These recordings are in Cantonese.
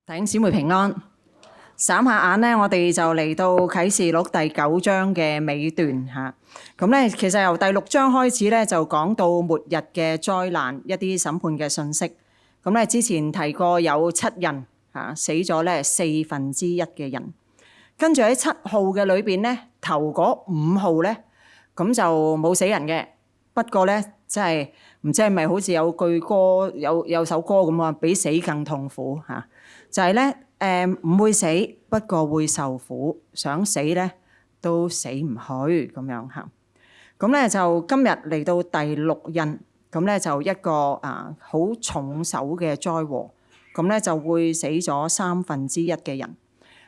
弟兄姊妹平安，眨下眼咧，我哋就嚟到啟示錄第9章嘅尾段嚇。咁咧，其實由第6章開始咧，就講到末日嘅災難一啲審判嘅信息。咁咧，之前提過有7人嚇死咗咧1/4嘅人，跟住喺7號嘅裏邊咧，頭嗰5號咧，咁就冇死人嘅。不過咧，即係唔知係咪好似有句歌有首歌咁啊，比死更痛苦嚇。就係咧，唔會死，不過會受苦，想死咧都死唔去咁樣嚇。咁咧就今日嚟到第6印，咁咧就一個好重手嘅災禍，咁咧就會死咗1/3嘅人。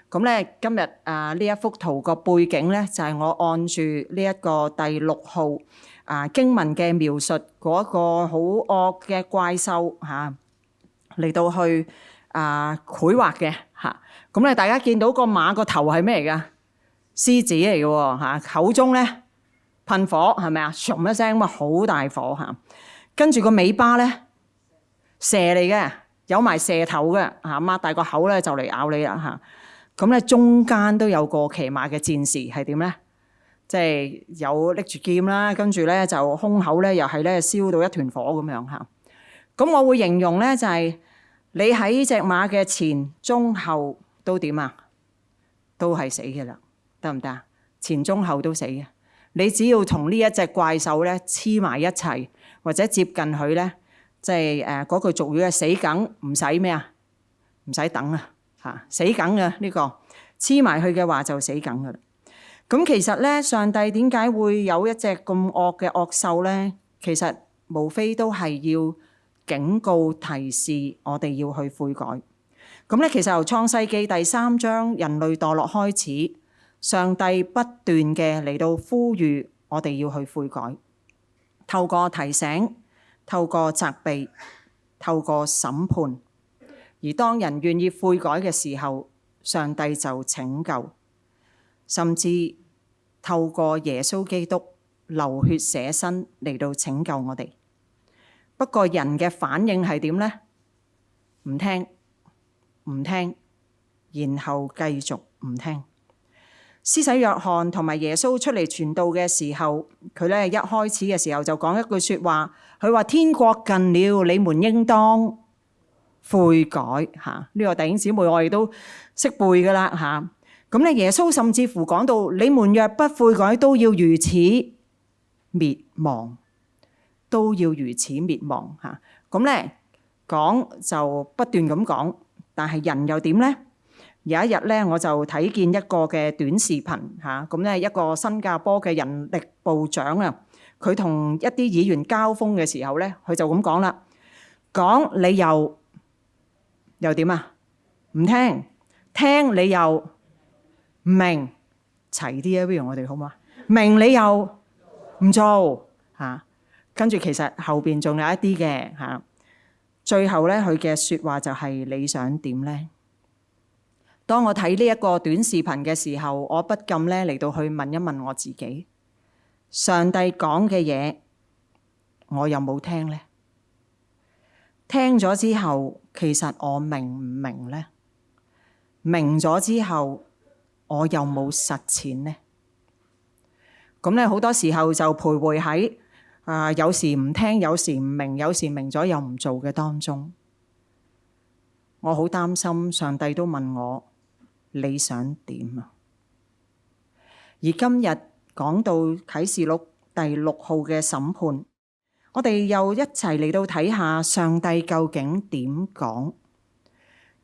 咁咧今日呢一幅圖個背景咧就係我按住呢一個第6號經文嘅描述嗰個好惡嘅怪獸嚇嚟到去繪畫嘅嚇。咁咧大家見到個馬個頭係咩嚟㗎？獅子嚟嘅喎嚇，口中咧噴火係咪啊？唰一聲咁啊，好大火嚇。跟住個尾巴咧蛇嚟嘅，有埋蛇頭嘅嚇，擘大個口咧就嚟咬你啦嚇。咁咧中間都有個騎馬嘅戰士係點咧？即係有拎住劍啦，跟住咧就胸口咧又係咧燒到一團火咁樣嚇。咁我會形容咧就係你喺隻馬嘅前中後都點啊？都係死嘅啦，得唔得啊？前中後都死嘅。你只要同呢一隻怪獸咧黐埋一齊，或者接近佢咧，即係嗰句俗語嘅死梗，唔使咩啊？唔使等啊嚇，死梗嘅呢個黐埋去嘅話就死梗噶啦。咁其實咧，上帝點解會有一隻咁惡嘅惡獸咧？其實無非都係要警告提示我哋要去悔改。咁咧，其實由創世記第3章人類墮落開始，上帝不斷嘅嚟到呼籲我哋要去悔改，透過提醒，透過責備，透過審判。而當人願意悔改嘅時候，上帝就拯救，甚至透過耶穌基督流血捨身嚟到拯救我哋。不過人嘅反應係點呢？唔聽，唔聽，然後繼續唔聽。施洗約翰同埋耶穌出嚟傳道嘅時候，佢咧一開始嘅時候就講一句説話，佢話天國近了，你們應當悔改嚇。呢個弟兄姊妹我哋都識背㗎啦嚇。咁咧耶穌甚至乎講到，你們若不悔改，都要如此滅亡。都要如此滅亡嚇。咁咧講就不斷咁講，但係人又點咧？有一日咧，我就睇見一個嘅短視頻嚇，咁咧一個新加坡嘅人力部長啊，佢同一啲議員交鋒嘅時候咧，佢就咁講啦，講你又點啊？唔聽，聽你又唔明，齊啲啊！不如我哋好嘛？明你又唔做嚇。跟住其實後邊仲有一啲嘅嚇，最後咧佢嘅説話就係你想點咧？當我睇呢一個短視頻嘅時候，我不禁咧嚟到去問一問我自己：上帝講嘅嘢，我有冇聽咧？聽咗之後，其實我明唔明咧？明咗之後，我有冇實踐咧？咁咧好多時候就徘徊喺有時唔聽，有時唔明，有時明咗又唔做嘅當中，我好擔心上帝都問我你想點啊？而今日講到啟示錄第6號嘅審判，我哋又一齊嚟到睇下上帝究竟點講，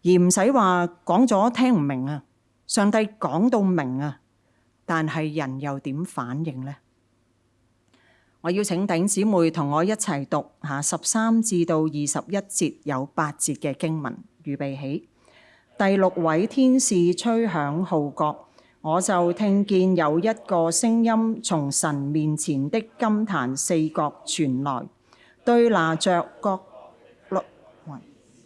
而唔使話講咗聽唔明啊。上帝講到明啊，但係人又點反應呢？我邀請弟兄姊妹同我一齊讀13至到21節，有8節嘅經文，預備起。第6位天使吹響號角，我就聽見有一個聲音從神面前的金壇4角傳來，對拿着角律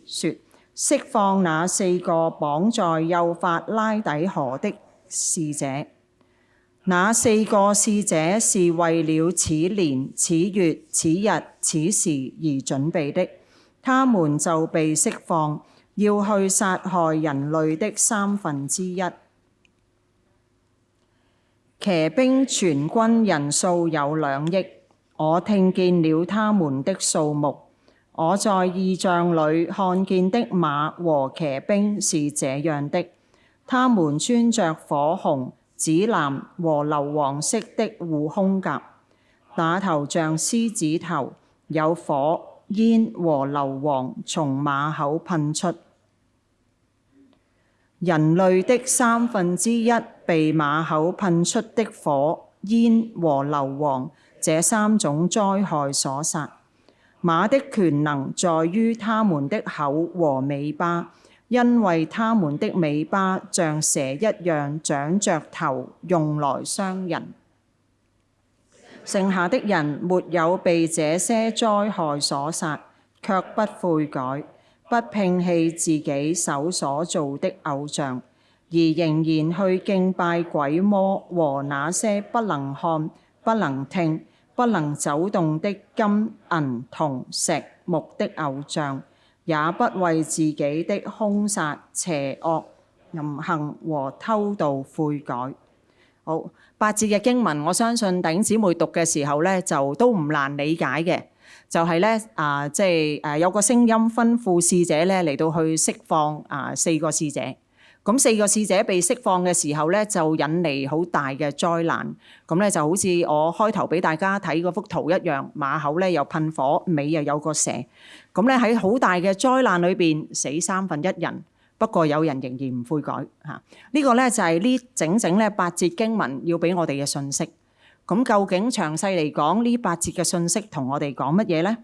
說：釋放那4個綁在幼發拉底河的使者。那4個使者是為了此年、此月、此日、此時而準備的，他們就被釋放，要去殺害人類的1/3。騎兵全軍人數有2億，我聽見了他們的數目。我在異象裡看見的馬和騎兵是這樣的，他們穿着火紅、紫藍和硫黃色的護胸甲，那頭像獅子頭，有火、煙和硫磺從馬口噴出。人類的1/3被馬口噴出的火、煙和硫磺這3種災害所殺。馬的權能在於他們的口和尾巴，因為他們的尾巴像蛇一樣長着頭，用來傷人。剩下的人沒有被這些災害所殺，卻不悔改，不摒棄自己手所造的偶像，而仍然去敬拜鬼魔和那些不能看、不能聽、不能走動的金、銀、銅、石、木的偶像，也不為自己的兇殺、邪惡、淫行和偷盜悔改。好，8節嘅經文，我相信弟兄姊妹讀嘅時候咧，就都唔難理解嘅。就係咧有個聲音吩咐使者咧嚟到去釋放4個使者。咁4個使者被釋放嘅時候咧，就引嚟好大嘅災難。咁咧就好似我開頭俾大家睇嗰幅圖一樣，馬口咧又噴火，尾又有個蛇。咁咧喺好大嘅災難裏邊，死1/3人。不過有人仍然唔悔改嚇。呢個咧就係呢整咧8節經文要俾我哋嘅信息。咁究竟詳細嚟講呢8節嘅信息同我哋講乜嘢咧？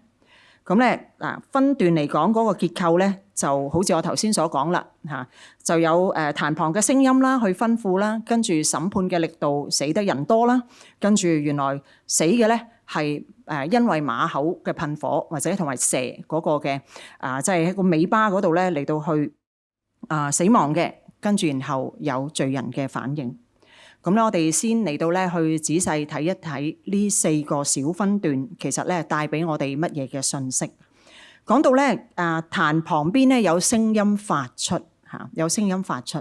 咁咧分段嚟講嗰個結構咧，就好似我頭先所講啦嚇，就有壇旁嘅聲音啦，去吩咐啦，跟住審判嘅力度死得人多啦，跟住原來死嘅咧係因為馬口嘅噴火或者同埋蛇嗰個嘅即係喺個尾巴嗰度咧嚟到去死亡嘅，跟住然後有罪人嘅反應。咁咧，我哋先嚟到咧去仔細睇一睇呢4個小分段，其實咧帶俾我哋乜嘢嘅信息。講到咧壇旁邊咧有聲音發出嚇，有聲音發出。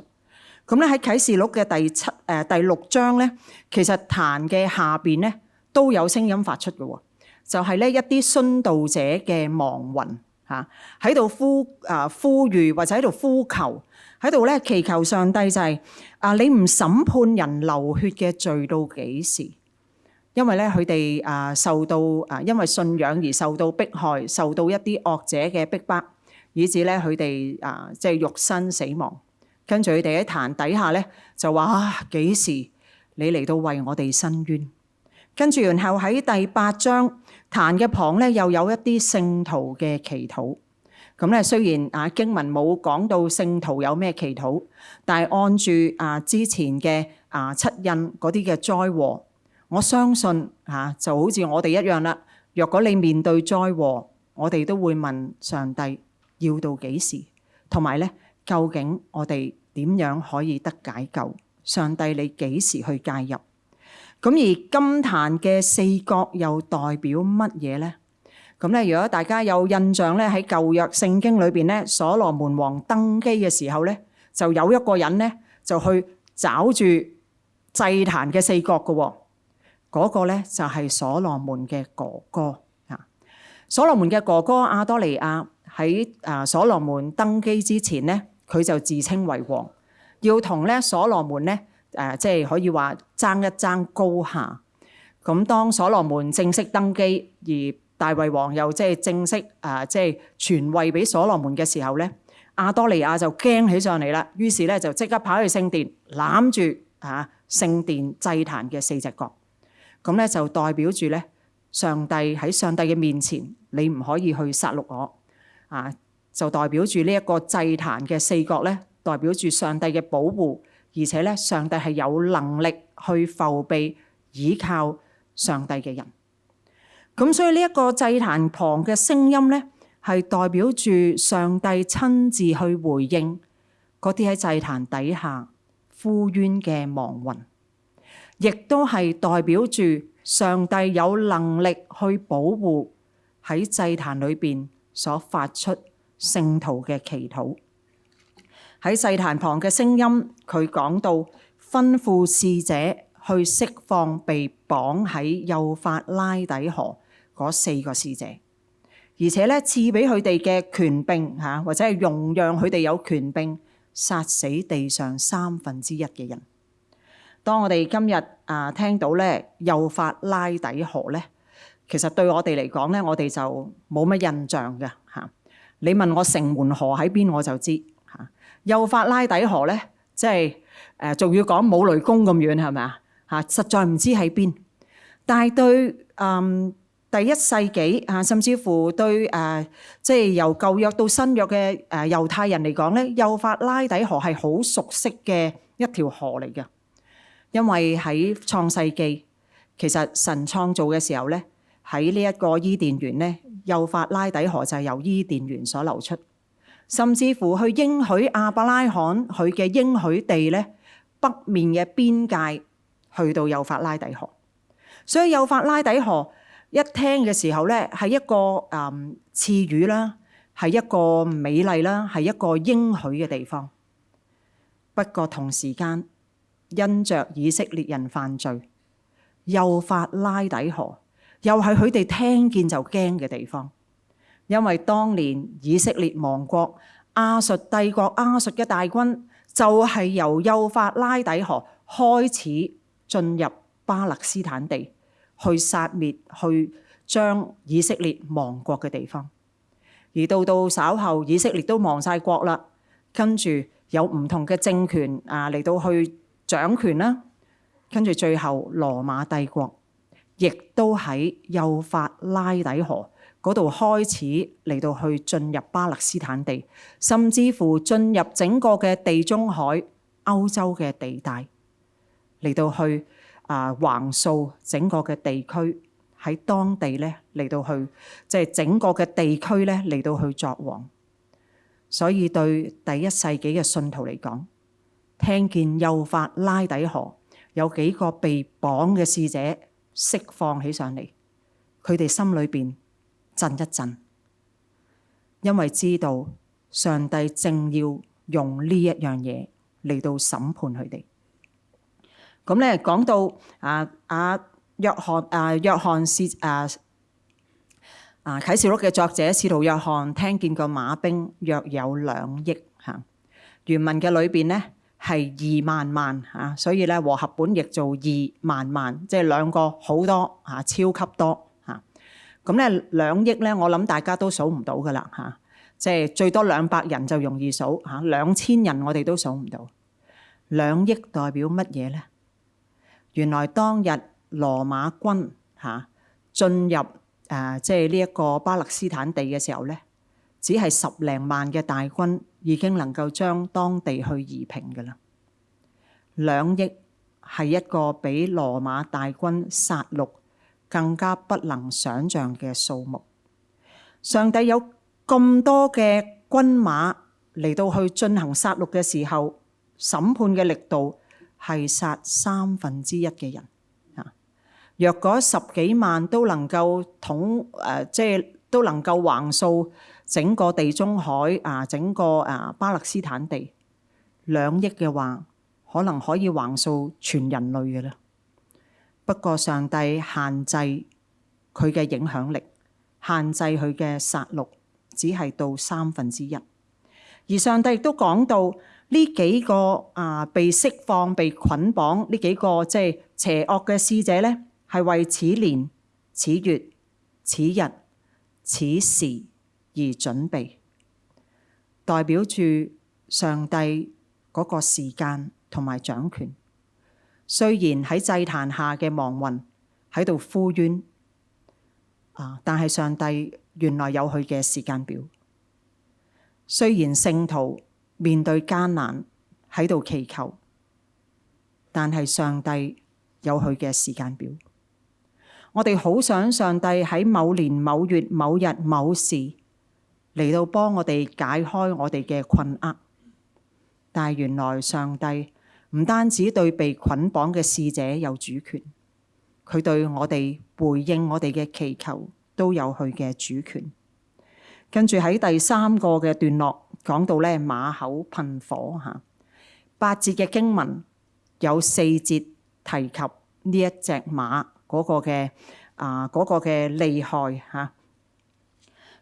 咁咧喺啟示錄嘅第6章咧，其實壇嘅下邊咧都有聲音發出嘅喎，就係咧一啲殉道者嘅亡魂嚇喺度呼籲或者喺度呼求。喺度咧祈求上帝就係你唔審判人流血嘅罪到幾時？因為咧佢哋受到因為信仰而受到迫害，受到一啲惡者嘅逼迫，以致咧佢哋即係肉身死亡。跟住佢哋喺壇底下咧就話幾時你嚟到為我哋伸冤？跟住然後喺第8章壇嘅旁咧又有一啲聖徒嘅祈禱。咁咧，雖然經文冇講到聖徒有咩祈禱，但係按住之前嘅7印嗰啲嘅災禍，我相信就好似我哋一樣啦。若果你面對災禍，我哋都會問上帝要到幾時，同埋咧究竟我哋點樣可以得解救？上帝你幾時去介入？咁而金壇嘅4角又代表乜嘢咧？咁咧，如果大家有印象咧，喺舊約聖經裏邊咧，所羅門王登基嘅時候咧，就有一個人咧就去抓住祭壇嘅4角嘅喎，嗰個咧就係所羅門嘅哥哥嚇。所羅門嘅哥哥亞多尼亞喺所羅門登基之前咧，佢就自稱為王，要同咧所羅門咧即係可以話爭一爭高下。咁當所羅門正式登基而大衛王又即係正式即係傳位俾所羅門嘅時候咧，亞多尼亞就驚起上嚟啦，於是咧就即刻跑去聖殿攬住聖殿祭壇嘅4隻角，咁咧就代表住咧上帝喺上帝嘅面前，你唔可以去殺戮我就代表住呢一個祭壇嘅4角咧，代表住上帝嘅保護，而且咧上帝係有能力去扶庇倚靠上帝嘅人。咁所以呢一個祭壇旁嘅聲音咧，係代表住上帝親自去回應嗰啲喺祭壇底下呼冤嘅亡魂，亦都係代表住上帝有能力去保護喺祭壇裏邊所發出聖徒嘅祈禱。喺祭壇旁嘅聲音，佢講到吩咐使者去釋放被綁喺幼發拉底河嗰4個使者，而且咧賜俾佢哋嘅權柄或者係容讓佢哋有權柄殺死地上1/3嘅人。當我哋今日聽到咧幼發拉底河咧，其實對我哋嚟講咧，我哋就冇乜印象嘅嚇。你問我城門河喺邊，我就知嚇。幼發拉底河咧，即係仲要講冇雷公咁遠係咪啊？嚇，實在唔知喺邊。但係對第1世紀甚至乎對即係由舊約到新約嘅猶太人嚟講咧，幼發拉底河係好熟悉嘅一條河嚟嘅。因為喺創世記，其實神創造嘅時候咧，喺呢一個伊甸園咧，幼發拉底河就係由伊甸園所流出，甚至乎去應許亞伯拉罕佢嘅應許地咧，北面嘅邊界去到幼發拉底河。所以幼發拉底河一聽嘅時候咧，係一個賜語啦，係一個美麗啦，係一個應許嘅地方。不過同時間，因着以色列人犯罪，幼發拉底河又係佢哋聽見就驚嘅地方。因為當年以色列亡國，亞述帝國亞述嘅大軍就係由幼發拉底河開始進入巴勒斯坦地，去殺滅、去將以色列亡國嘅地方。而到稍後以色列都亡晒國啦，跟住有唔同嘅政權嚟到去掌權啦，跟住最後羅馬帝國亦都喺幼發拉底河嗰度開始嚟到去進入巴勒斯坦地，甚至乎進入整個嘅地中海、歐洲嘅地帶，嚟到去橫掃整個嘅地區，喺當地咧嚟到去即係整個嘅地區咧嚟到去作王。所以對第1世紀嘅信徒嚟講，聽見幼發拉底河有幾個被綁嘅使者釋放起上嚟，佢哋心裏邊震一震，因為知道上帝正要用呢一樣嘢嚟到審判佢哋。咁咧講到約翰啟示錄嘅作者使徒約翰聽見個馬兵約有2億嚇，原文嘅裏邊咧係2萬萬嚇，所以咧和合本譯做2萬萬，即係2個好多嚇，超級多嚇。咁咧2億咧，我諗大家都數唔到噶啦嚇，即係最多200人就容易數嚇，2000人我哋都數唔到。2億代表乜嘢咧？原來當日羅馬軍進入即係呢一個巴勒斯坦地嘅時候咧，只係10零萬嘅大軍已經能夠將當地去夷平㗎啦。2億係一個比羅馬大軍殺戮更加不能想像嘅數目。上帝有咁多嘅軍馬嚟到去進行殺戮嘅時候，審判嘅力度係殺1/3嘅人。若果10幾萬都能夠即係都能夠橫掃整個地中海整個巴勒斯坦地，2億嘅話，可能可以橫掃全人類嘅啦。不過上帝限制佢嘅影響力，限制佢嘅殺戮，只係到1/3。而上帝亦都講到呢幾個被釋放、被捆綁呢幾個即係邪惡嘅使者咧，係為此年、此月、此日、此時而準備，代表住上帝嗰個時間同埋掌權。雖然喺祭壇下嘅亡魂喺度呼冤，但係上帝原來有佢嘅時間表。雖然聖徒面對艱難喺度祈求，但係上帝有佢嘅時間表。我哋好想上帝喺某年某月某日某時嚟到幫我哋解開我哋嘅困厄，但係原來上帝唔單止對被捆綁嘅使者有主權，佢對我哋回應我哋嘅祈求都有佢嘅主權。跟住喺第3個嘅段落講到咧馬口噴火嚇。8節嘅經文有4節提及呢一隻馬嗰個嘅厲害嚇。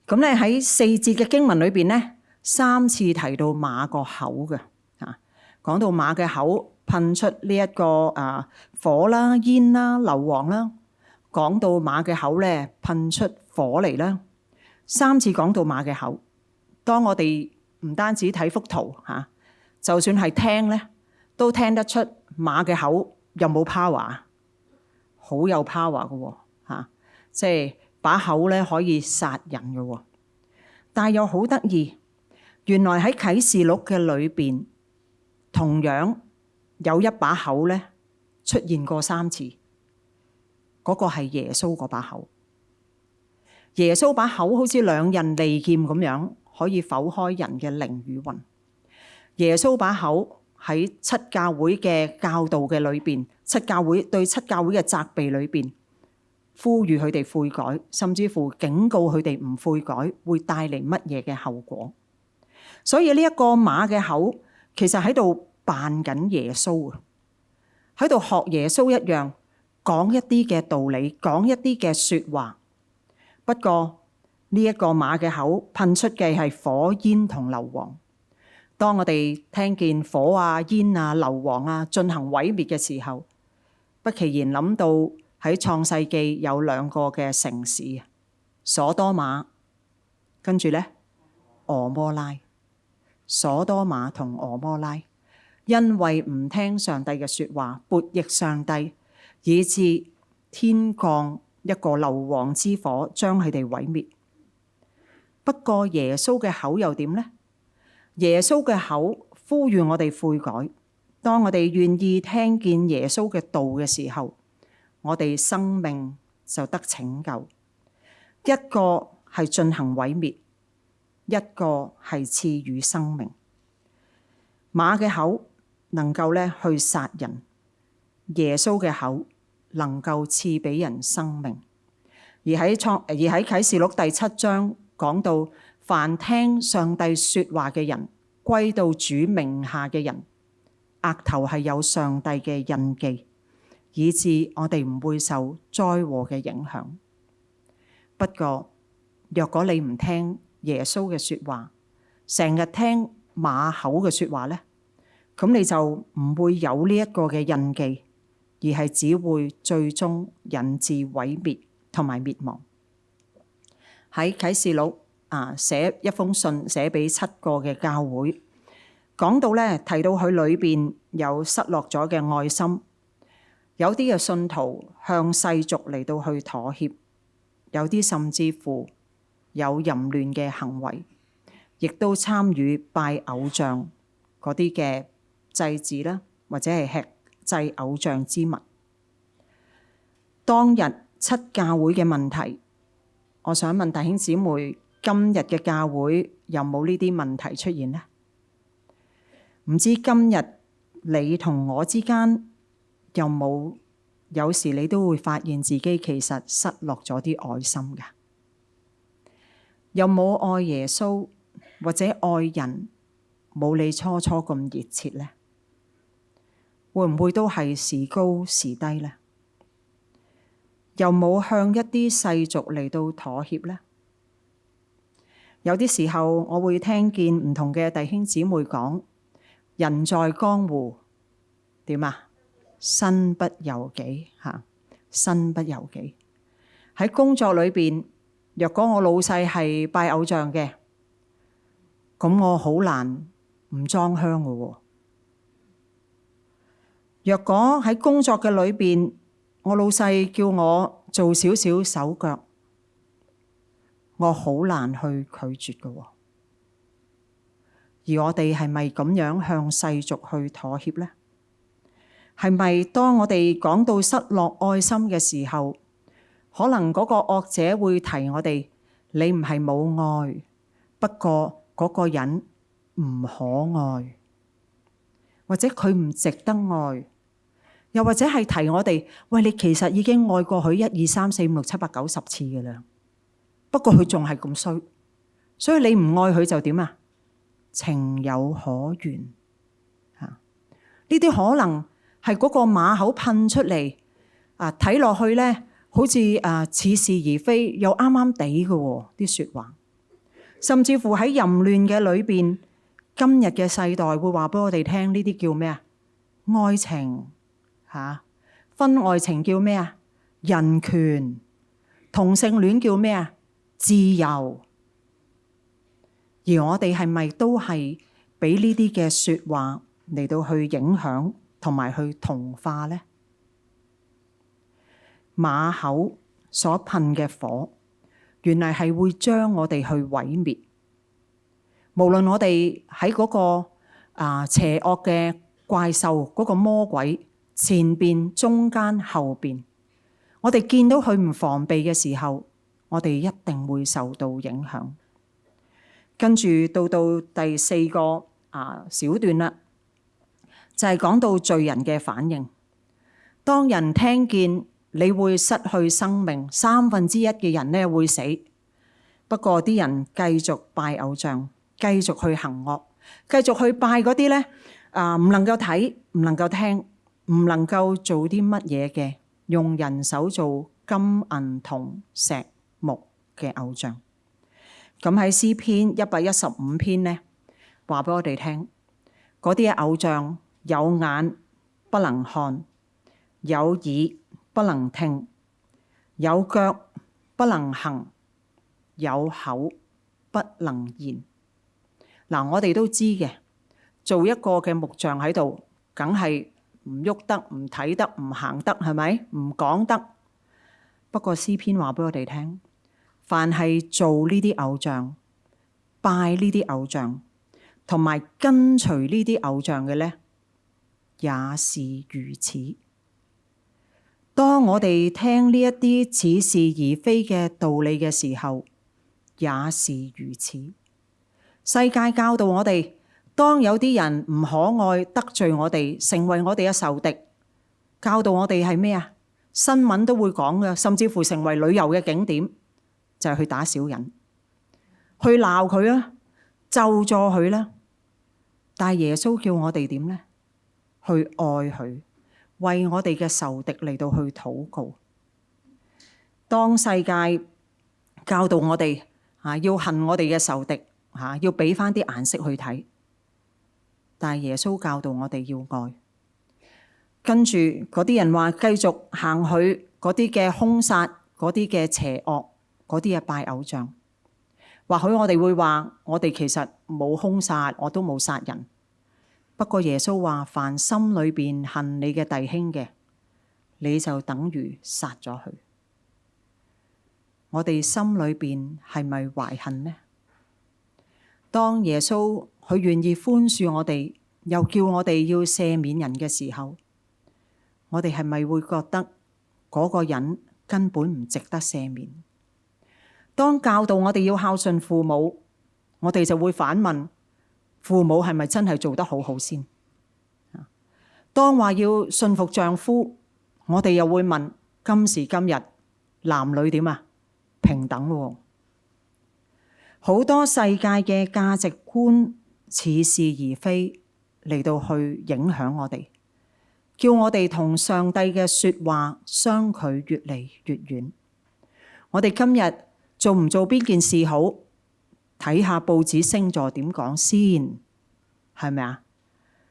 咁咧喺4節嘅經文裏邊咧，3次提到馬個口嘅嚇，講到馬嘅口噴出呢一個火啦、煙啦、硫磺啦，講到馬嘅口咧噴出火嚟啦。3次講到馬嘅口。當我哋唔單止睇幅圖嚇，就算係聽咧，都聽得出馬嘅口有冇 power， 好有 power 嘅喎嚇，即係把口咧可以殺人嘅喎。但係又好得意，原來喺啟示錄嘅裏邊，同樣有一把口咧出現過3次，嗰個係耶穌嗰把口。耶穌把口好似兩刃利劍咁樣，可以剖開人嘅靈與魂。耶穌把口喺七教會嘅教導嘅裏邊，對七教會嘅責備裏邊，呼籲佢哋悔改，甚至乎警告佢哋唔悔改會帶嚟乜嘢嘅後果。所以呢一個馬嘅口其實喺度扮緊耶穌啊，喺度學耶穌一樣講一啲嘅道理，講一啲嘅說話。不過呢一個馬嘅口噴出嘅係火煙同硫磺。當我哋聽見火啊、煙啊、硫磺啊進行毀滅嘅時候，不其然諗到喺創世記有2個嘅城市，所多瑪，跟住咧俄摩拉。所多瑪同俄摩拉因為唔聽上帝嘅說話，悖逆上帝，以致天降一個硫磺之火將佢哋毀滅。不過耶穌嘅口又點呢？耶穌嘅口呼籲我哋悔改。當我哋願意聽見耶穌嘅道嘅時候，我哋生命就得拯救。一個係進行毀滅，一個係賜予生命。馬嘅口能夠咧去殺人，耶穌嘅口能夠賜俾人生命。而喺啟示錄第7章講到，凡聽上帝說話嘅人，歸到主名下嘅人，額頭係有上帝嘅印記，以致我哋唔會受災禍嘅影響。不過若果你唔聽耶穌嘅說話，成日聽馬口嘅說話咧，咁你就唔會有呢一個嘅印記，而係只會最終引致毀滅同埋滅亡。喺啟示錄寫一封信寫俾7個嘅教會，講到咧提到佢裏邊有失落咗嘅愛心，有啲嘅信徒向世俗嚟到去妥協，有啲甚至乎有淫亂嘅行為，亦都參與拜偶像嗰啲嘅祭祀啦，或者係吃祭偶像之物。當日7教會嘅問題，我想問弟兄姊妹，今日嘅教會有冇呢啲問題出現呢？唔知今日你同我之間有時你都會發現自己其實失落咗啲愛心㗎。有冇愛耶穌或者愛人冇你初初咁熱切呢？會唔會都係時高時低呢？又冇向一啲世俗嚟到妥協呢？有啲時候我會聽見唔同嘅弟兄姊妹講，人在江湖點啊？身不由己嚇，身不由己。喺工作裏邊，若果我老細係拜偶像嘅，咁我好難唔裝香嘅喎。若果喺工作嘅裏邊，我老細叫我做少少手腳，我好難去拒絕嘅喎。而我哋係咪咁樣向世俗去妥協呢？係咪當我哋講到失落愛心嘅時候，可能嗰個惡者會提我哋，你唔係冇愛，不過嗰個人唔可愛，或者佢唔值得愛，又或者係提我哋，喂，你其實已經愛過佢1、2、3、4、5、6、7、8、9、10次嘅啦，不過佢仲係咁衰，所以你唔愛佢就點啊？情有可原。呢啲可能係嗰個馬口噴出嚟，睇落去咧，好似似是而非，又啱啱地嘅喎啲説話。甚至乎喺淫亂嘅裏邊，今日嘅世代會話俾我哋聽，呢啲叫咩啊？愛情婚外情叫咩啊？人權。同性戀叫咩啊？自由。而我哋係咪都係俾呢啲嘅説話嚟到去影響同埋去同化呢？馬口所噴嘅火，原來係會將我哋去毀滅。無論我哋喺嗰個邪惡嘅怪獸嗰個魔鬼前邊、中間、後邊，我哋見到佢唔防備嘅時候，我哋一定會受到影響。跟住到第四個小段啦，就係講到罪人嘅反應。當人聽見你會失去生命，1/3嘅人咧會死。不過啲人繼續拜偶像，繼續去行惡，繼續去拜嗰啲咧唔能夠睇、唔能夠聽、唔能夠做啲乜嘢嘅，用人手做金銀銅石木嘅偶像。咁喺詩篇115篇咧，話俾我哋聽，嗰啲偶像有眼不能看，有耳不能聽，有腳不能行，有口不能言。嗱，我哋都知嘅，做一個嘅木像喺度，梗係唔喐得、唔睇得、唔行得，係咪？唔講得。不過詩篇話俾我哋聽，凡係做呢啲偶像、拜呢啲偶像，同埋跟隨呢啲偶像嘅咧，也是如此。當我哋聽呢一啲似是而非嘅道理嘅時候，也是如此。世界教導我哋，當有啲人唔可愛得罪我哋，成為我哋嘅仇敵，教導我哋係咩啊？新聞都會講嘅，甚至乎成為旅遊嘅景點，就係去打小人，去鬧佢啦，咒詛佢啦。但係耶穌叫我哋點呢？去愛佢，為我哋嘅仇敵嚟到去禱告。當世界教導我哋要恨我哋嘅仇敵，要俾翻啲顏色去睇，但係耶穌教導我哋要愛。跟住嗰啲人話繼續行去嗰啲嘅兇殺，嗰啲嘅邪惡，嗰啲嘅拜偶像。或許我哋會話，我哋其實冇兇殺，我都冇殺人。不過耶穌話，凡心裏邊恨你嘅弟兄嘅，你就等於殺咗佢。我哋心裏邊係咪懷恨呢？當耶穌佢願意寬恕我哋，又叫我哋要赦免人嘅時候，我哋係咪會覺得嗰個人根本唔值得赦免？當教導我哋要孝順父母，我哋就會反問，父母係咪真係做得好好先？當話要順服丈夫，我哋又會問，今時今日男女點啊？平等喎。好多世界嘅價值觀似是而非嚟到去影響我哋，叫我哋同上帝嘅說話相距越嚟越遠。我哋今日做唔做邊件事好？睇下報紙星座點講先，係咪啊？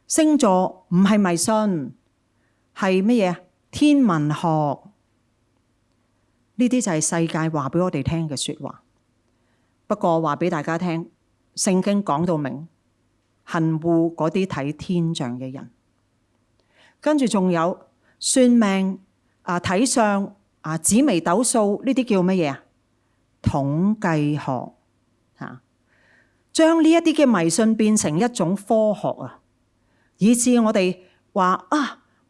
星座唔係迷信，係乜嘢？天文學。呢啲就係世界話俾我哋聽嘅說話。不過話俾大家聽，聖經講到明，恨惡嗰啲睇天象嘅人。跟住仲有算命睇相紫微斗數，呢啲叫乜嘢啊？統計學將呢一啲嘅迷信變成一種科學以致我哋話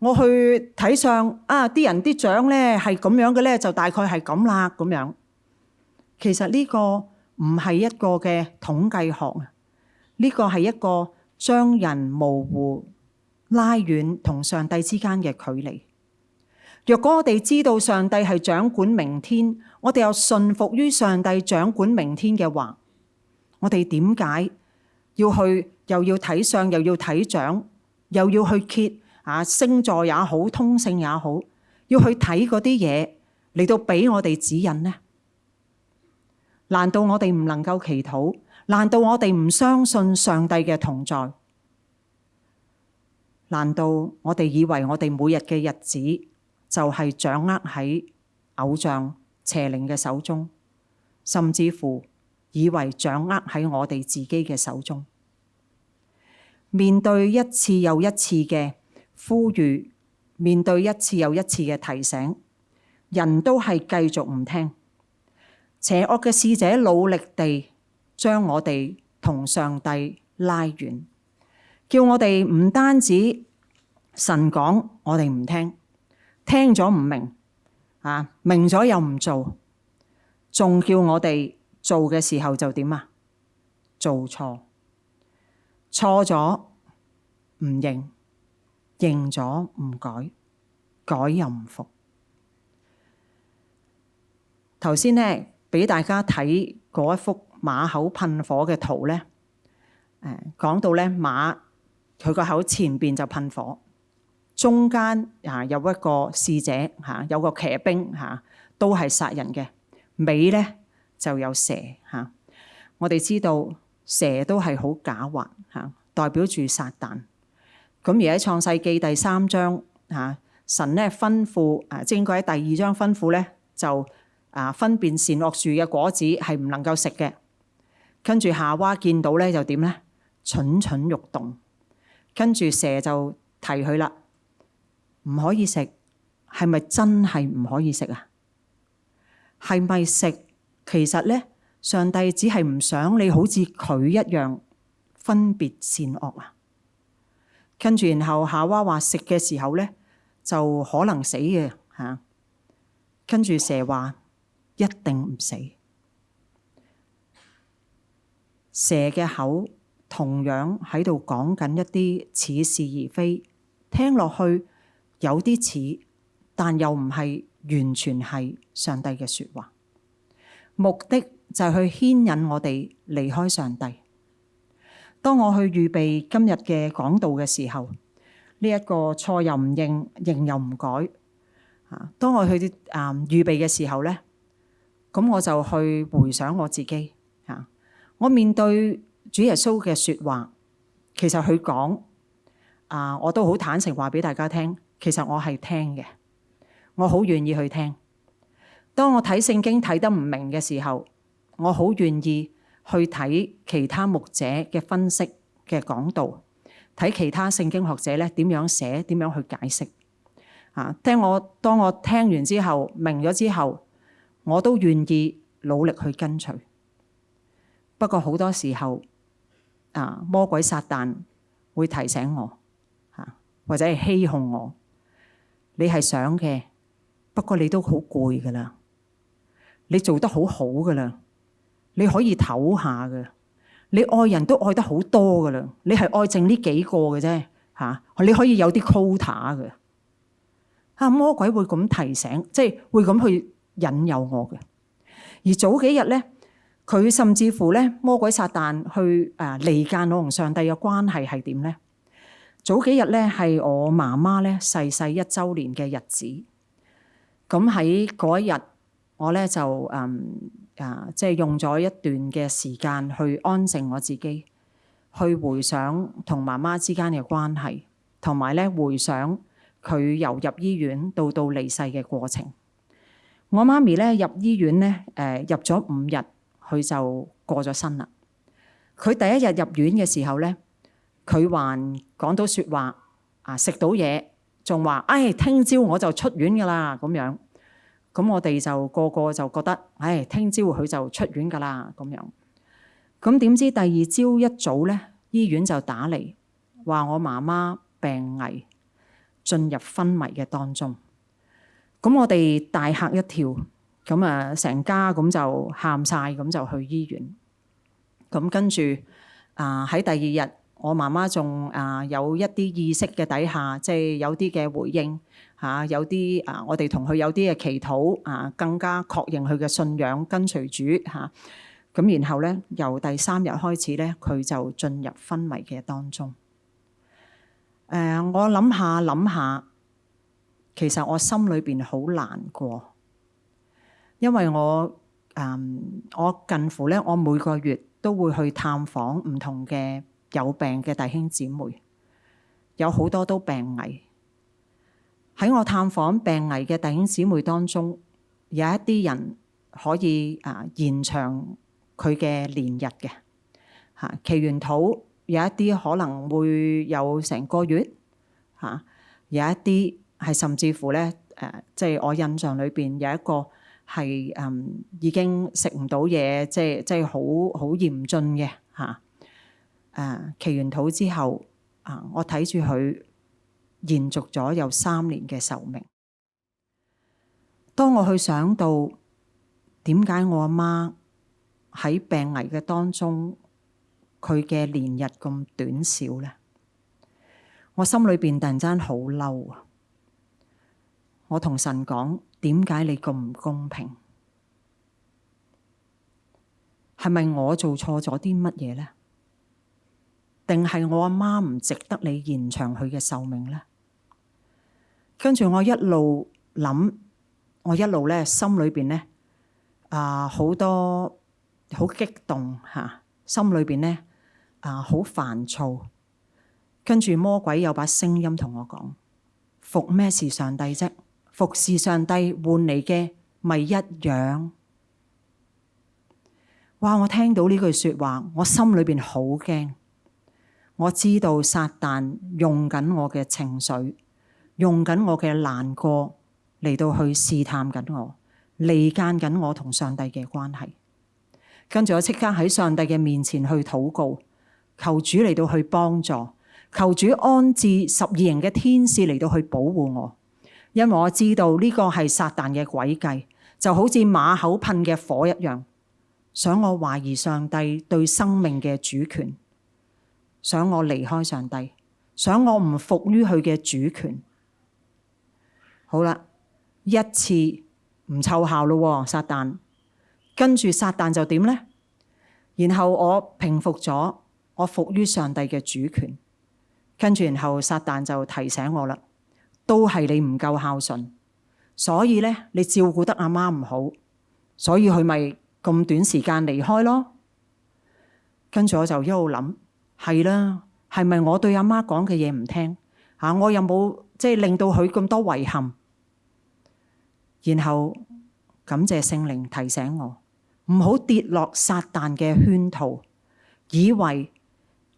我去睇相啲人啲獎咧係咁樣嘅咧，就大概係咁啦咁樣。其實呢個唔係一個嘅統計學呢個係一個將人模糊、拉遠同上帝之間嘅距離。若果我哋知道上帝係掌管明天，我哋又信服於上帝掌管明天嘅話，我哋點解要去又要睇相，又要睇掌，又要去揭星座也好，通勝也好，要去睇嗰啲嘢嚟到俾我哋指引呢？難道我哋唔能夠祈禱？難道我哋唔相信上帝嘅同在？難道我哋以為我哋每日嘅日子就係掌握喺偶像邪靈嘅手中，甚至乎以為掌握喺我哋自己嘅手中？面對一次又一次嘅呼籲，面對一次又一次嘅提醒，人都係繼續唔聽。邪惡嘅使者努力地將我哋同上帝拉遠，叫我哋唔單止神講我哋唔聽，聽咗唔明，明咗又唔做，仲叫我哋做嘅時候就點啊？做錯，錯咗唔認，認咗唔改，改又唔服。頭先呢，俾大家睇嗰一幅馬口噴火嘅圖咧，講到咧馬佢個口前邊就噴火，中間有一個使者有個騎兵都係殺人嘅，尾咧就有蛇我哋知道蛇都係好狡猾代表住撒旦。咁而喺創世記第3章神咧吩咐即係應該喺第2章吩咐咧就分辨善惡樹嘅果子係唔能夠食嘅。跟住夏娃見到咧就點咧？蠢蠢欲動。跟住蛇就提佢啦，唔可以食，係咪真係唔可以食啊？係咪食？其實咧，上帝只係唔想你好似佢一樣分別善惡啊。跟住然後夏娃話食嘅時候咧就可能死嘅跟住蛇話一定唔死。蛇嘅口同樣喺度講緊一啲似是而非，聽落去有啲似，但又唔係完全係上帝嘅說話。目的就係去牽引我哋離開上帝。當我去預備今日嘅講道嘅時候，呢一個錯又唔認，認又唔改。當我去預備嘅時候咧，咁我就去回想我自己。我面對主耶穌嘅說話，其實佢講我都好坦誠話俾大家聽，其實我係聽嘅，我好願意去聽。當我睇聖經睇得唔明嘅時候，我好願意去睇其他牧者嘅分析嘅講道，睇其他聖經學者咧點樣寫，點樣去解釋。當我聽完之後明咗之後，我都願意努力去跟隨。不過好多時候魔鬼撒旦會提醒我或者係欺哄我，你係想嘅，不過你都好攰噶啦，你做得好好噶啦，你可以唞下噶，你愛人都愛得好多噶啦，你係愛剩呢幾個嘅啫你可以有啲 quota 嘅魔鬼會咁提醒，即係會咁去引誘我嘅。而早幾日咧，佢甚至乎咧，魔鬼撒旦去離間我同上帝嘅關係係點咧？早幾日咧係我媽媽咧逝世1週年嘅日子。咁喺嗰一日，我咧就即係用咗一段嘅時間去安靜我自己，去回想同媽媽之間嘅關係，同埋咧回想佢由入醫院到離世嘅過程。我媽咪咧入醫院咧入咗5日。佢就過咗身啦。佢第一日入院嘅時候咧，佢還講到説話食到嘢，仲話聽朝我就出院噶啦咁樣。咁我哋就個個就覺得聽朝佢就出院噶啦咁樣。咁點知第2朝一早咧，醫院就打嚟話我媽媽病危，進入昏迷嘅當中。咁我哋大嚇一跳。咁成家咁就喊晒，咁就去醫院。咁跟住喺第2日，我媽媽仲有一啲意識嘅底下，即係有啲嘅回應有啲我哋同佢有啲嘅祈禱更加確認佢嘅信仰，跟隨主咁咁然後咧，由第3日開始咧，佢就進入昏迷嘅當中。我諗下，其實我心裏邊好難過，因為我近乎咧，我每個月都會去探訪唔同嘅有病嘅弟兄姊妹，有好多都病危。喺我探訪病危嘅弟兄姊妹當中，有一啲人可以延長佢嘅年日嘅嚇，祈完禱有一啲可能會有成個月嚇，有一啲係甚至乎咧即係我印象裏邊有一個係已經食唔到嘢，即係好嚴峻嘅嚇。祈完禱之後我睇住佢延續咗有3年嘅壽命。當我去想到點解我阿媽喺病危嘅當中，佢嘅年日咁短少咧，我心裏邊突然間好嬲啊！我同神講：點解你咁唔公平？係咪我做錯咗啲乜嘢咧？定係我阿媽唔值得你延長佢嘅壽命咧？跟住我一路諗，我一路咧心裏邊咧好多好激動嚇，心裏邊咧好煩躁。跟住魔鬼有把聲音同我講：服咩是上帝啫？服侍上帝換嚟嘅咪一樣。哇！我聽到呢句説話，我心裏邊好驚。我知道撒旦用緊我嘅情緒，用緊我嘅難過嚟到去試探緊我，離間緊我同上帝嘅關係。跟住我即刻喺上帝嘅面前去禱告，求主嚟到去幫助，求主安置12營嘅天使嚟到去保護我。因為我知道呢個係撒旦嘅詭計，就好似馬口噴嘅火一樣，想我懷疑上帝對生命嘅主權，想我離開上帝，想我唔服於佢嘅主權。好啦，一次唔奏效咯，撒旦。跟住撒旦就點呢？然後我平復咗，我服於上帝嘅主權。跟住然後撒旦就提醒我啦，都係你唔夠孝順，所以咧你照顧得阿媽唔好，所以佢咪咁短時間離開咯。跟住我就一路諗，係啦，係咪我對阿媽講嘅嘢唔聽嚇？我有冇即係令到佢咁多遺憾？然後感謝聖靈提醒我，唔好跌落撒旦嘅圈套，以為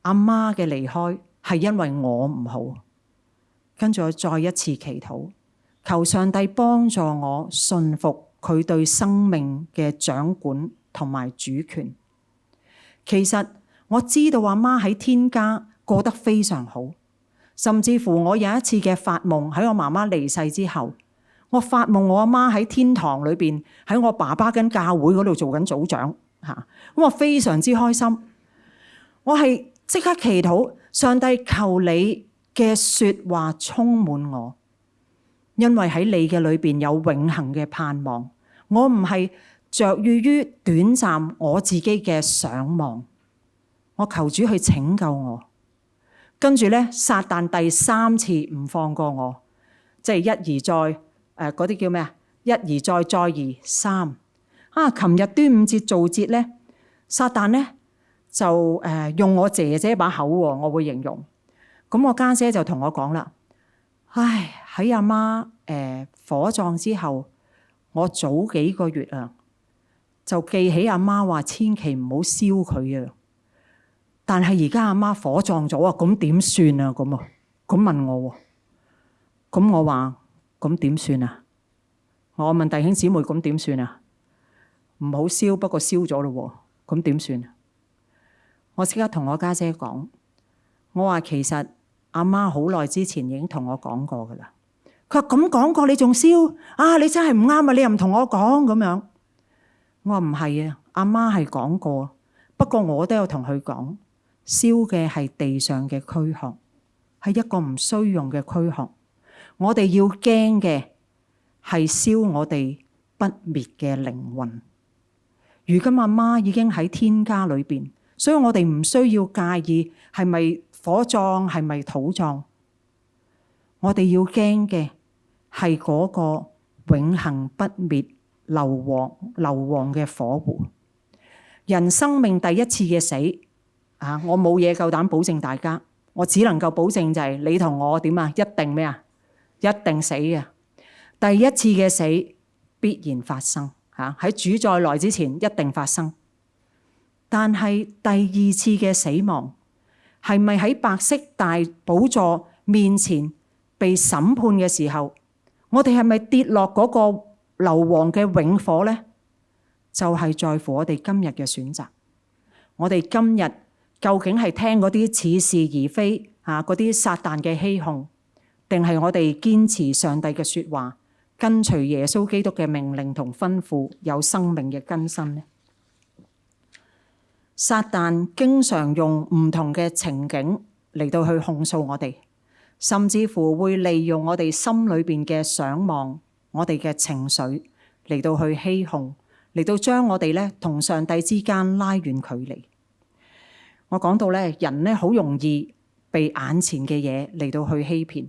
阿媽嘅離開係因為我唔好。跟住我再一次祈禱，求上帝幫助我順服佢對生命嘅掌管同埋主權。其實我知道阿媽喺天家過得非常好，甚至乎我有一次嘅發夢，喺我媽媽離世之後，我發夢我阿媽喺天堂裏邊，喺我爸爸跟教會嗰度做緊組長嚇，咁我非常之開心。我係即刻祈禱，上帝求你嘅説話充滿我，因為喺你嘅裏邊有永恆嘅盼望。我唔係着意於短暫我自己嘅想望，我求主去拯救我。跟住咧，撒旦第3次唔放過我，即係一而再。嗰啲叫咩啊？一而再，再而三。琴日端午節做節咧，撒旦咧就用我姐姐把口喎，我會形容。咁我家姐就同我講啦，唉，喺阿媽火葬之後，我早幾個月啊，就記起阿媽話千祈唔好燒佢啊。但係而家阿媽火葬咗啊，咁點算啊？咁問我喎，咁我話。咁點算啊？我問弟兄姊妹，咁點算啊？唔好燒，不過燒咗咯喎，咁點算啊？我即刻同我家姐講，我話其實阿媽好耐之前已經同我講過噶啦。佢話咁講過你仲燒啊？你真係唔啱啊！你又唔同我講咁樣。我話唔係啊，阿媽係講過，不過我都有同佢講，燒嘅係地上嘅軀殼，係一個唔需用嘅軀殼。我哋要驚嘅係燒我哋不滅嘅靈魂。如今阿媽已經喺天家裏邊，所以我哋唔需要介意係咪火葬，係咪土葬。我哋要驚嘅係嗰個永恆不滅、硫磺嘅火湖。人生命第一次嘅死啊！我冇嘢夠膽保證大家，我只能夠保證就係你同我點啊？一定咩啊？一定死嘅。第一次嘅死必然發生嚇，喺主再來之前一定發生。但係第二次嘅死亡係咪喺白色大寶座面前被審判嘅時候，我哋係咪跌落嗰個硫磺嘅永火呢？就係在乎我哋今日嘅選擇。我哋今日究竟係聽嗰啲似是而非嗰啲撒旦嘅欺哄，定係我哋堅持上帝嘅説話，跟隨耶穌基督嘅命令同吩咐，有生命嘅更新呢？撒旦經常用唔同嘅情景嚟到去控訴我哋，甚至乎會利用我哋心裏邊嘅想望、我哋嘅情緒嚟到去欺哄，嚟到將我哋咧同上帝之間拉遠距離。我講到咧，人咧好容易被眼前嘅嘢嚟到去欺騙。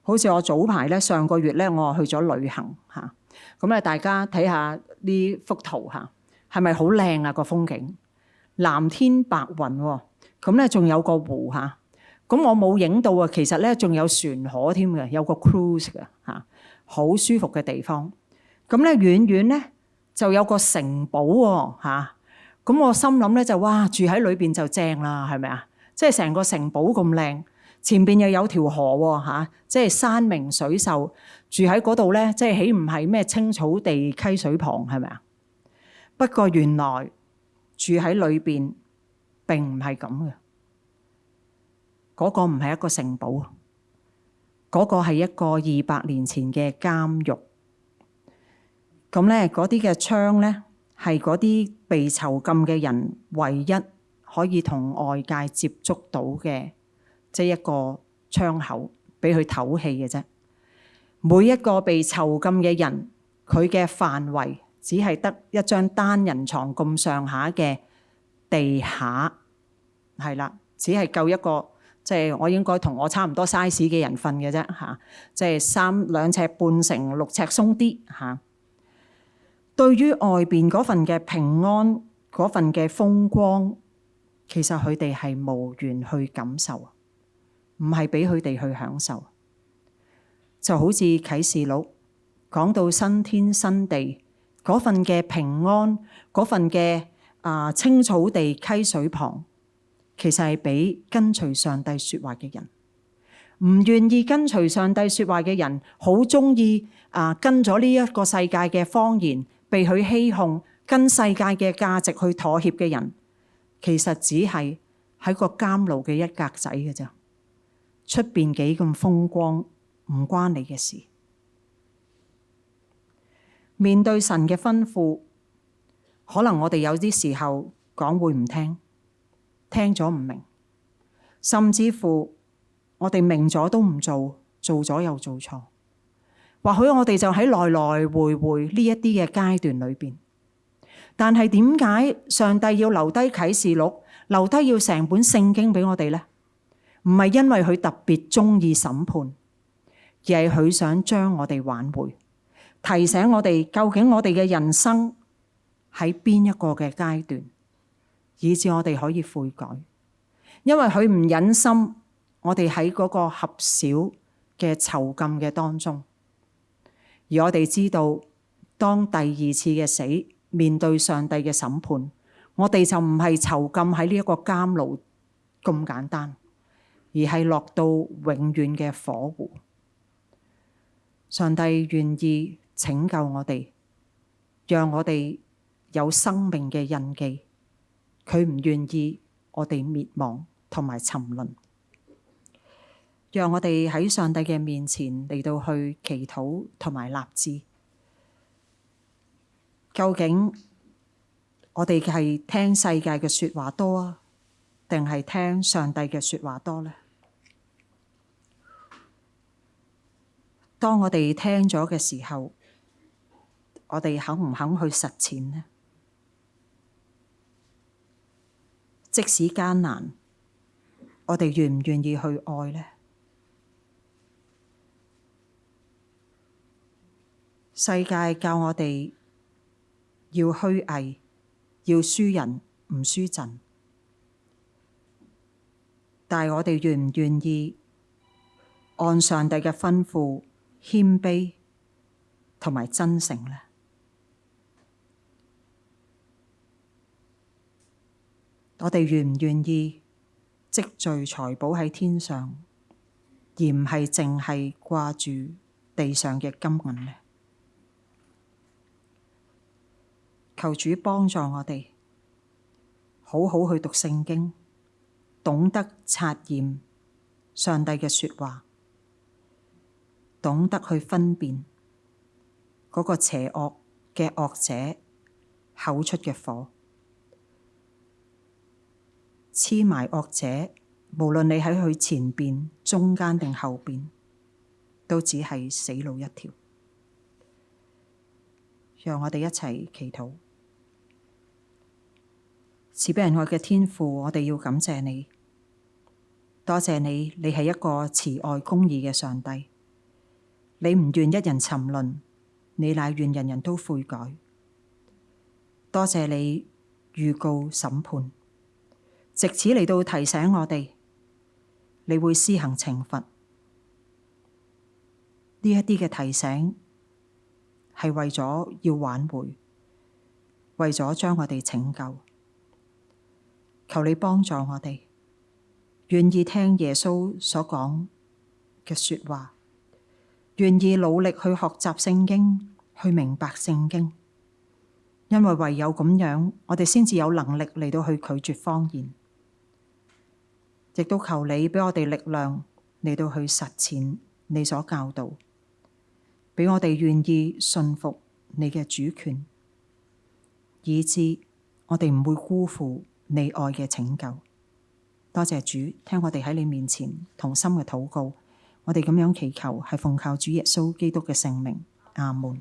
好似我早排咧，上個月咧，我去咗旅行嚇，咁咧大家睇下呢幅圖嚇，係咪好靚啊個風景？藍天白雲喎，咁咧仲有個湖嚇，咁我冇影到啊。其實咧仲有船河添嘅，有個 cruise 嘅嚇，好舒服嘅地方。咁咧遠遠咧就有個城堡喎嚇，咁我心諗咧就哇，住喺裏邊就正啦，係咪啊？即係成個城堡咁靚，前邊又有條河喎嚇，即係山明水秀，住喺嗰度咧，即係豈唔係咩青草地溪水旁，係咪啊？不過原來住喺裏邊並唔係咁嘅，嗰個唔係一個城堡，嗰個係一個200年前嘅監獄。咁咧嗰啲嘅窗咧係嗰啲被囚禁嘅人唯一可以同外界接觸到嘅，即係一個窗口俾佢唞氣嘅啫。每一個被囚禁嘅人，佢嘅範圍只係得一張單人床咁上下嘅地下，係啦，只係夠一個即係我應該同我差唔多 size 嘅人瞓嘅啫嚇，即係2尺半乘6尺鬆啲嚇。對於外邊嗰份嘅平安，嗰份嘅風光，其實佢哋係無緣去感受，唔係俾佢哋去享受。就好似啟示錄講到新天新地嗰份嘅平安，嗰份嘅青草地溪水旁，其實係俾跟隨上帝説話嘅人。唔願意跟隨上帝説話嘅人，好鍾意跟咗呢一個世界嘅謊言，被佢欺哄，跟世界嘅價值去妥協嘅人，其實只係喺個監牢嘅一格仔嘅咋。出邊幾咁風光，唔關你嘅事。面對神嘅吩咐，可能我哋有啲時候講會唔聽，聽咗唔明，甚至乎我哋明咗都唔做，做咗又做錯。或許我哋就喺來來回回呢一啲嘅階段裏邊。但係點解上帝要留低啟示錄，留低要成本聖經俾我哋呢？唔係因為佢特別鍾意審判，而係佢想將我哋挽回，提醒我哋究竟我哋嘅人生喺邊一個嘅階段，以致我哋可以悔改。因為佢唔忍心我哋喺嗰個狹小嘅囚禁嘅當中，而我哋知道當第二次嘅死面對上帝嘅審判，我哋就唔係囚禁喺呢一個監牢咁簡單，而係落到永遠嘅火湖。上帝願意拯救我哋，讓我哋有生命嘅印記。佢唔願意我哋滅亡同埋沉淪。讓我哋喺上帝嘅面前嚟到去祈禱同埋立志。究竟我哋係聽世界嘅説話多啊，定係聽上帝嘅説話多呢？當我哋聽咗嘅時候，我哋肯唔肯去實踐呢？即使艱難，我哋願唔願意去愛呢？世界教我哋要虛偽，要輸人唔輸陣，但係我哋願唔願意按上帝嘅吩咐謙卑同埋真誠呢？我哋願唔願意積聚財寶喺天上，而唔係淨係掛住地上嘅金銀呢？求主幫助我哋，好好去讀聖經，懂得察驗上帝嘅說話，懂得去分辨嗰個邪惡嘅惡者口出嘅火。黐埋惡者，無論你喺佢前邊、中間定後邊，都只係死路一條。讓我哋一齊祈禱。慈悲仁愛嘅天父，我哋要感謝你，多謝你，你係一個慈愛公義嘅上帝。你唔願一人沉淪，你乃願人人都悔改。多謝你預告審判，藉此嚟到提醒我哋，你會施行懲罰。呢一啲嘅提醒係為咗要挽回，為咗將我哋拯救。求你幫助我哋，願意聽耶穌所講嘅說話，願意努力去學習聖經，去明白聖經。因為唯有咁樣，我哋先至有能力嚟到去拒絕謊言。亦都求你俾我哋力量嚟到去實踐你所教導，俾我哋願意信服你嘅主權，以致我哋唔會辜負你愛嘅拯救。多謝主，聽我哋喺你面前同心嘅禱告，我哋咁樣祈求係奉靠主耶穌基督嘅聖名，阿門。